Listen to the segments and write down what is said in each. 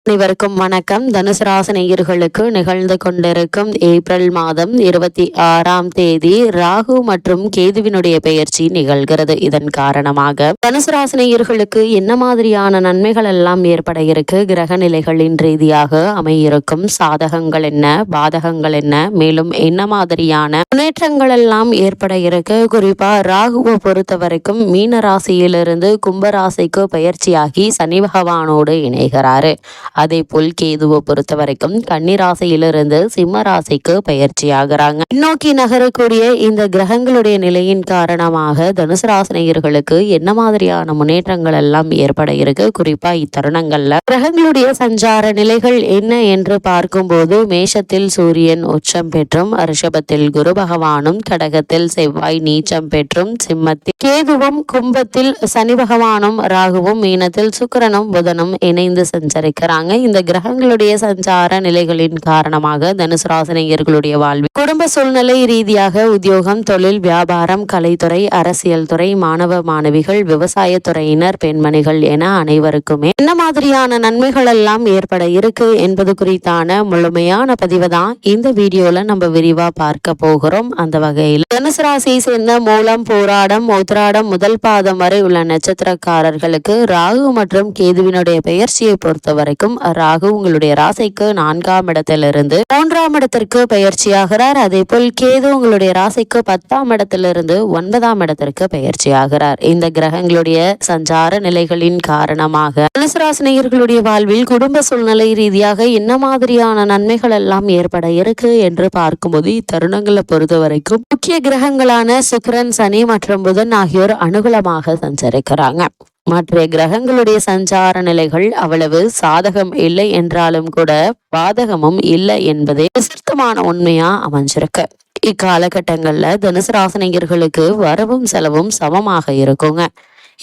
அனைவருக்கும் வணக்கம். தனுசு ராசி நேயர்களுக்கு நிகழ்ந்து கொண்டிருக்கும் ஏப்ரல் மாதம் 26ஆம் தேதி ராகு மற்றும் கேதுவினுடைய பெயர்ச்சி நிகழ்கிறது. இதன் காரணமாக தனுசு ராசி நேயர்களுக்கு என்ன மாதிரியான நன்மைகள் எல்லாம் ஏற்பட இருக்கு, கிரக நிலைகளின் ரீதியாக அமையிருக்கும் சாதகங்கள் என்ன, பாதகங்கள் என்ன, மேலும் என்ன மாதிரியான முன்னேற்றங்கள் எல்லாம் ஏற்பட இருக்கு. குறிப்பா ராகுவை பொறுத்த வரைக்கும் மீன ராசியிலிருந்து கும்பராசிக்கு பயிற்சியாகி சனி பகவானோடு இணைகிறாரு. அதே போல் கேதுவை பொறுத்த வரைக்கும் கன்னிராசியிலிருந்து சிம்ம ராசிக்கு பயிற்சி ஆகிறாங்க. பின்னோக்கி நகரக்கூடிய இந்த கிரகங்களுடைய நிலையின் காரணமாக தனுசு ராசினியர்களுக்கு என்ன மாதிரியான முன்னேற்றங்கள் எல்லாம் ஏற்பட இருக்கு. குறிப்பா இத்தருணங்கள்ல கிரகங்களுடைய சஞ்சார நிலைகள் என்ன என்று பார்க்கும்போது மேஷத்தில் சூரியன் உச்சம் பெற்றும், ரிஷபத்தில் குரு பகவானும், கடகத்தில் செவ்வாய் நீச்சம் பெற்றும், சிம்மத்தில் கேதுவும், கும்பத்தில் சனி பகவானும், ராகுவும், மீனத்தில் சுக்கிரனும் புதனும் இணைந்து சஞ்சரிக்கிறாங்க. இந்த கிரகங்களுடைய சஞ்சார நிலைகளின் காரணமாக தனுசு ராசினியர்களுடைய வாழ்வில் குடும்ப சூழ்நிலை ரீதியாக உத்தியோகம், தொழில், வியாபாரம், கலைத்துறை, அரசியல் துறை, மாணவ மாணவிகள், விவசாய துறையினர், பெண்மணிகள் என அனைவருக்குமே என்ன மாதிரியான நன்மைகள் எல்லாம் ஏற்பட இருக்கு என்பது குறித்தான முழுமையான பதிவு தான் இந்த வீடியோல நம்ம விரிவா பார்க்க போகிறோம். அந்த வகையில் தனுசு ராசியை சேர்ந்த மூலம், போராடம், உத்திராடம் முதல் பாதம் வரை உள்ள நட்சத்திரக்காரர்களுக்கு ராகு மற்றும் கேதுவினுடைய பெயர்ச்சியை பொறுத்த வரைக்கும் ராகு உங்களுடைய ராசிக்கு 4ஆம் இடத்திலிருந்து 3ஆம் இடத்திற்கு பயிற்சியாகிறார். அதே போல் கேது உங்களுடைய ராசிக்கு 10ஆம் இடத்திலிருந்து 9ஆம் இடத்திற்கு பயிற்சியாகிறார். இந்த கிரகங்களுடைய சஞ்சார நிலைகளின் காரணமாக தனுசு ராசினியர்களுடைய வாழ்வில் குடும்ப சூழ்நிலை ரீதியாக என்ன மாதிரியான நன்மைகள் எல்லாம் ஏற்பட இருக்கு என்று பார்க்கும்போது இத்தருணங்களை பொறுத்த வரைக்கும் முக்கிய கிரகங்களான சுக்கிரன், சனி மற்றும் புதன் ஆகியோர் அனுகூலமாக சஞ்சரிக்கிறாங்க. மற்ற கிரகங்களுடைய சஞ்சார நிலைகள் அவ்வளவு சாதகம் இல்லை என்றாலும் கூட பாதகமும் இல்லை என்பதே சித்தமான உண்மையா அமைஞ்சிருக்கு. இக்காலகட்டங்கள்ல தனுசு ராசினியர்களுக்கு வரவும் செலவும் சமமாக இருக்குங்க.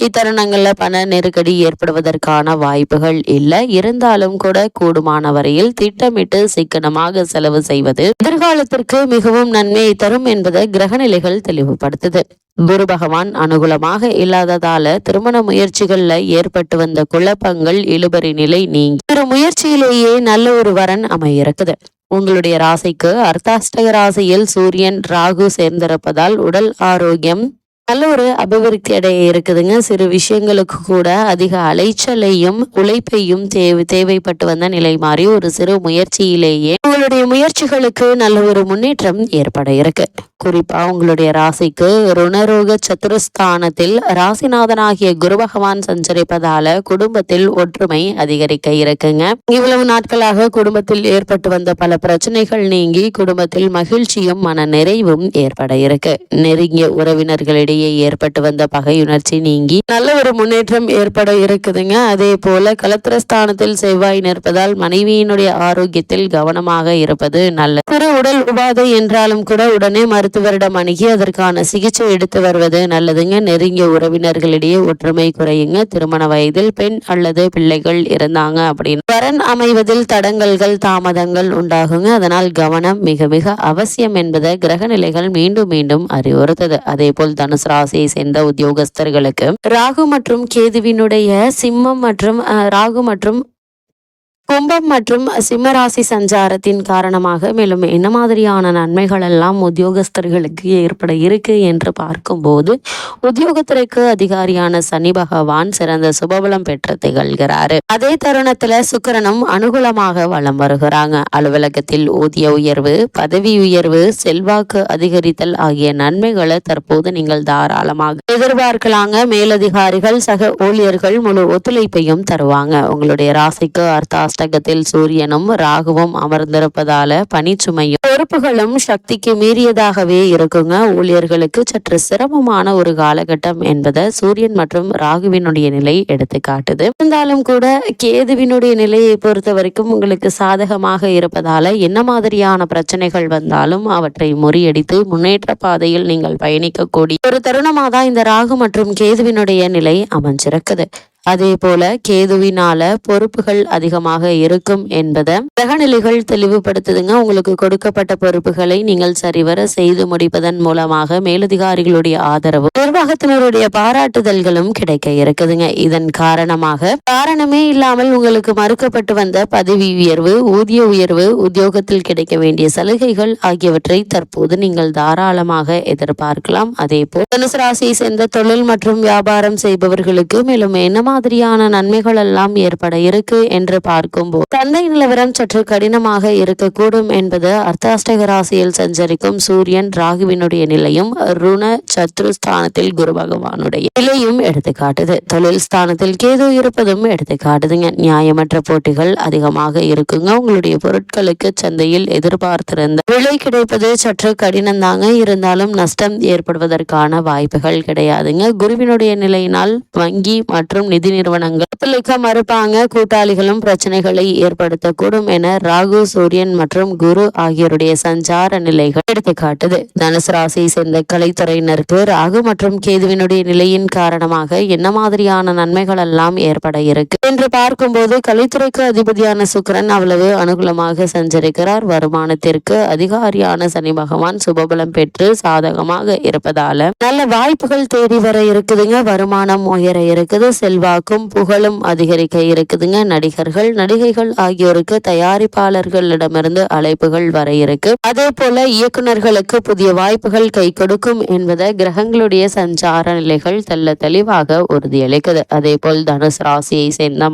இத்தருணங்கள்ல பண நெருக்கடி ஏற்படுவதற்கான வாய்ப்புகள் இல்லை. இருந்தாலும் கூட கூடுமான வரையில் திட்டமிட்டு சிக்கனமாக செலவு செய்வது எதிர்காலத்திற்கு மிகவும் நன்மையை தரும் என்பதை கிரகநிலைகள் தெளிவுபடுத்துது. குரு பகவான் அனுகூலமாக இல்லாததால திருமண முயற்சிகள்ல ஏற்பட்டு வந்த குழப்பங்கள், இழுபறி நிலை நீங்கி ஒரு முயற்சியிலேயே நல்ல ஒரு வரன் அமையிருக்குது. உங்களுடைய ராசிக்கு அர்த்தாஷ்டக ராசியில் சூரியன், ராகு சேர்ந்திருப்பதால் உடல் ஆரோக்கியம் நல்ல ஒரு அபிவிருத்தி அடைய இருக்குதுங்க. சிறு விஷயங்களுக்கு கூட அதிக அலைச்சலையும் உழைப்பையும் தேவைப்பட்டு வந்த நிலை மாறி ஒரு சிறு முயற்சியிலேயே உங்களுடைய முயற்சிகளுக்கு நல்ல ஒரு முன்னேற்றம் ஏற்பட இருக்கு. குறிப்பா உங்களுடைய ராசிக்கு ருணரோக சத்துருஸ்தானத்தில் ராசிநாதனாகிய குரு பகவான் சஞ்சரிப்பதால குடும்பத்தில் ஒற்றுமை அதிகரிக்க இருக்குங்க. இவ்வளவு நாட்களாக குடும்பத்தில் ஏற்பட்டு வந்த பல பிரச்சனைகள் நீங்கி குடும்பத்தில் மகிழ்ச்சியும் மன நிறைவும் ஏற்பட இருக்கு. நெருங்கிய உறவினர்களிடையே ஏற்பட்டு வந்த பகையுணர்ச்சி நீங்கி நல்ல ஒரு முன்னேற்றம் ஏற்பட இருக்குதுங்க. அதே போல கலத்திரஸ்தானத்தில் செவ்வாய் நிற்பதால் மனைவியினுடைய ஆரோக்கியத்தில் கவனமாக இருப்பது நல்லது. சிறு உடல் உபாதை என்றாலும் கூட உடனே மருத்துவரிடம் அணுகி அதற்கான சிகிச்சை எடுத்து வருவது நல்லதுங்க. நெருங்கிய உறவினர்களிடையே ஒற்றுமை குறையுங்க. திருமண வயதில் பெண் அல்லது பிள்ளைகள் இருந்தாங்க அப்படின்னு வரன் அமைவதில் தடங்கல்கள், தாமதங்கள் உண்டாகுங்க. அதனால் கவனம் மிக மிக அவசியம் என்பதை கிரக நிலைகள் மீண்டும் மீண்டும் அறிவுறுத்தது. அதே போல் தனுசு ராசியை சேர்ந்த உத்தியோகஸ்தர்களுக்கு ராகு மற்றும் கேதுவினுடைய சிம்மம் மற்றும் ராகு மற்றும் கும்பம் மற்றும் சிம்மராசி சஞ்சாரத்தின் காரணமாக மேலும் என்ன மாதிரியான நன்மைகள் எல்லாம் உத்தியோகஸ்தர்களுக்கு ஏற்பட இருக்கு என்று பார்க்கும்போது உத்தியோகத்துறைக்கு அதிகாரியான சனி பகவான் சிறந்த சுபபலம் பெற்று திகழ்கிறாரு. அதே தருணத்துல சுக்கிரனும் அனுகூலமாக வலம் வருகிறாங்க. அலுவலகத்தில் ஊதிய உயர்வு, பதவி உயர்வு, செல்வாக்கு அதிகரித்தல் ஆகிய நன்மைகளை தற்போது நீங்கள் தாராளமாக எதிர்பார்க்கலாங்க. மேலதிகாரிகள், சக ஊழியர்கள் முழு ஒத்துழைப்பையும் தருவாங்க. உங்களுடைய ராசிக்கு அர்த்தாஷ்டகத்தில் சூரியனும் ராகுவும் அமர்ந்திருப்பதால பணிச்சுமையும் பொறுப்புகளும் சக்திக்கு மீறியதாகவே இருக்குங்க. ஊழியர்களுக்கு சற்று சிரமமான ஒரு காலகட்டம் என்பதை சூரியன் மற்றும் ராகுவினுடைய நிலை எடுத்து காட்டுது. இருந்தாலும் கூட கேதுவினுடைய நிலையை பொறுத்த வரைக்கும் உங்களுக்கு சாதகமாக இருப்பதால என்ன மாதிரியான பிரச்சனைகள் வந்தாலும் அவற்றை முறியடித்து முன்னேற்ற பாதையில் நீங்கள் பயணிக்கக்கூடிய ஒரு தருணமாக தான் இந்த ராகு மற்றும் கேதுவினுடைய நிலை அமைஞ்சிருக்குது. அதே போல கேதுவினால பொறுப்புகள் அதிகமாக இருக்கும் என்பதை கிரகநிலைகள் தெளிவுபடுத்துதுங்க. உங்களுக்கு கொடுக்கப்பட்ட பொறுப்புகளை நீங்கள் சரிவர செய்து முடிப்பதன் மூலமாக மேலதிகாரிகளுடைய ஆதரவு, நிர்வாகத்தினருடைய பாராட்டுதல்களும் கிடைக்க இருக்குதுங்க. இதன் காரணமாக காரணமே இல்லாமல் உங்களுக்கு மறுக்கப்பட்டு வந்த பதவி உயர்வு, ஊதிய உயர்வு, உத்தியோகத்தில் கிடைக்க வேண்டிய சலுகைகள் ஆகியவற்றை தற்போது நீங்கள் தாராளமாக எதிர்பார்க்கலாம். அதே போல் தனுசு ராசியை சேர்ந்த தொழில் மற்றும் வியாபாரம் செய்பவர்களுக்கு மேலும் என்ன மாதிரியான நன்மைகள் எல்லாம் ஏற்பட இருக்கு என்று பார்க்கும்போது சந்தை நிலவரம் சற்று கடினமாக இருக்கக்கூடும் என்பது அர்த்தாஷ்டக ராசியில் சஞ்சரிக்கும் சூரியன் ராகுவினுடைய நிலையும் ருண சத்ருஸ்தானத்தில் குரு பகவானுடைய நிலையும் எடுத்துக்காட்டுது. தொழில் ஸ்தானத்தில் கேது இருப்பதும் எடுத்துக்காட்டுதுங்க. நியாயமற்ற போட்டிகள் அதிகமாக இருக்குங்க. உங்களுடைய பொருட்களுக்கு சந்தையில் எதிர்பார்த்திருந்த விலை கிடைப்பது சற்று கடினம் தாங்க. இருந்தாலும் நஷ்டம் ஏற்படுவதற்கான வாய்ப்புகள் கிடையாதுங்க. குருவினுடைய நிலையினால் வங்கி மற்றும் நிதி நிறுவனங்கள் ஒத்துழைக்க மறுப்பாங்க. கூட்டாளிகளும் பிரச்சனைகளை ஏற்படுத்தக்கூடும் என ராகு, சூரியன் மற்றும் குரு ஆகியோருடைய சஞ்சார நிலைகள் எடுத்துக்காட்டுது. தனுசு ராசியை சேர்ந்த கலைத்துறையினருக்கு ராகு மற்றும் கேதுவினுடைய நிலையின் காரணமாக என்ன மாதிரியான நன்மைகள் எல்லாம் ஏற்பட இருக்கு என்று பார்க்கும்போது கலைத்துறைக்கு அதிபதியான சுக்கிரன் அவ்வளவு அனுகூலமாக சஞ்சரிக்கிறார். வருமானத்திற்கு அதிகாரியான சனி பகவான் சுபபலம் பெற்று சாதகமாக இருப்பதால நல்ல வாய்ப்புகள் தேடி வர இருக்குதுங்க. வருமானம் உயர இருக்குது. செல்வாக்கும் புகழும் அதிகரிக்க இருக்குதுங்க. நடிகர்கள், நடிகைகள் ஆகியோருக்கு தயாரிப்பாளர்களிடமிருந்து அழைப்புகள் வர இருக்கு. அதே போல இயக்குநர்களுக்கு புதிய வாய்ப்புகள் கை கொடுக்கும் என்பதை கிரகங்களுடைய சஞ்சார நிலைகள் தெல்ல தெளிவாக உறுதியளிக்குது. அதே போல் தனுசு ராசியை சேர்ந்த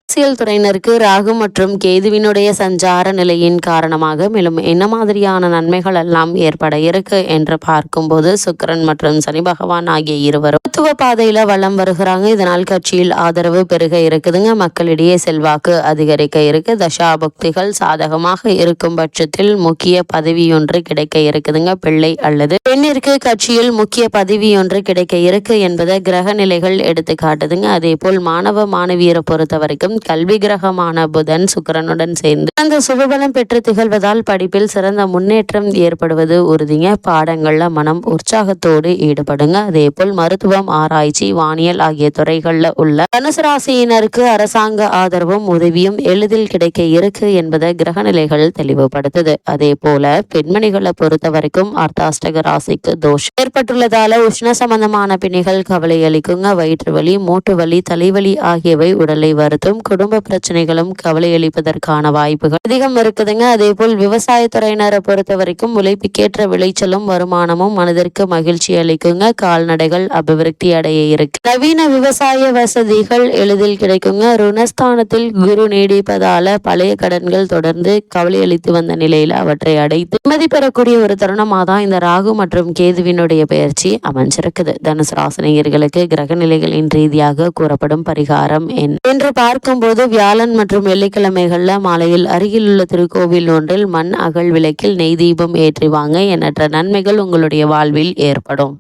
அரசியல் துறையினருக்கு ராகு மற்றும் கேதுவினுடைய சஞ்சார நிலையின் காரணமாக மேலும் என்ன மாதிரியான நன்மைகள் எல்லாம் ஏற்பட இருக்கு என்று பார்க்கும்போது சுக்கிரன் மற்றும் சனி பகவான் ஆகிய இருவரும் மருத்துவ பாதையில வளம் வருகிறாங்க. இதனால் கட்சியில் ஆதரவு பெருக இருக்குதுங்க. மக்களிடையே செல்வாக்கு அதிகரிக்க இருக்கு. தசாபக்திகள் சாதகமாக இருக்கும் பட்சத்தில் முக்கிய பதவி ஒன்று கிடைக்க இருக்குதுங்க. பிள்ளை அல்லது பெண்ணிற்கு கட்சியில் முக்கிய பதவி ஒன்று கிடைக்க இருக்கு என்பதை கிரக நிலைகள் எடுத்து காட்டுதுங்க. அதே போல் மாணவ மாணவியரை பொறுத்த வரைக்கும் கல்வி கிரகமான புதன் சுக்கிரனுடன் சேர்ந்து அந்த சுபபலம் பெற்று திகழ்வதால் படிப்பில் சிறந்த முன்னேற்றம் ஏற்படுவது உறுதிங்க. பாடங்கள்ல மனம் உற்சாகத்தோடு ஈடுபடுங்க. அதே போல் மருத்துவம், ஆராய்ச்சி, வானியல் ஆகிய துறைகள்ல உள்ள தனுசு ராசியினருக்கு அரசாங்க ஆதரவும் உதவியும் எளிதில் கிடைக்க இருக்கு என்பதை கிரகநிலைகள் தெளிவுபடுத்துது. அதே போல பெண்மணிகளை பொறுத்த வரைக்கும் அர்த்தாஷ்டக ராசிக்கு தோஷம் ஏற்பட்டுள்ளதால உஷ்ண சம்பந்தமான பிணிகள் கவலை அளிக்குங்க. வயிற்று வலி, மூட்டு வலி, தலைவலி ஆகியவை உடலை வருத்தும். குடும்ப பிரச்சனைகளும் கவலை அளிப்பதற்கான வாய்ப்புகள் அதிகம் இருக்குதுங்க. அதே போல் விவசாயத்துறையினரை பொறுத்த வரைக்கும் உழைப்புக்கேற்ற விளைச்சலும் வருமானமும் மனதிற்கு மகிழ்ச்சி அளிக்குங்க. கால்நடைகள் அபிவிருத்தி அடைய இருக்கு. நவீன விவசாய வசதிகள் எளிதில் கிடைக்குங்க. ருணஸ்தானத்தில் குரு நீடிப்பதால பழைய கடன்கள் தொடர்ந்து கவலை அளித்து வந்த நிலையில அவற்றை அடைத்து நிம்மதி பெறக்கூடிய ஒரு தருணமாக தான் இந்த ராகு மற்றும் கேதுவினுடைய பெயர்ச்சி அமைஞ்சிருக்குது. தனுசு ராசினியர்களுக்கு கிரக நிலைகளின் ரீதியாக கூறப்படும் பரிகாரம் என்று பார்க்கும்போது வியாழன் மற்றும் வெள்ளிக்கிழமைகள்ல மாலையில் அருகில் உள்ள திருக்கோவில் ஒன்றில் மண் அகல் விளக்கில் நெய் தீபம் ஏற்றி வாங்க. எண்ணற்ற நன்மைகள் உங்களுடைய வாழ்வில் ஏற்படும்.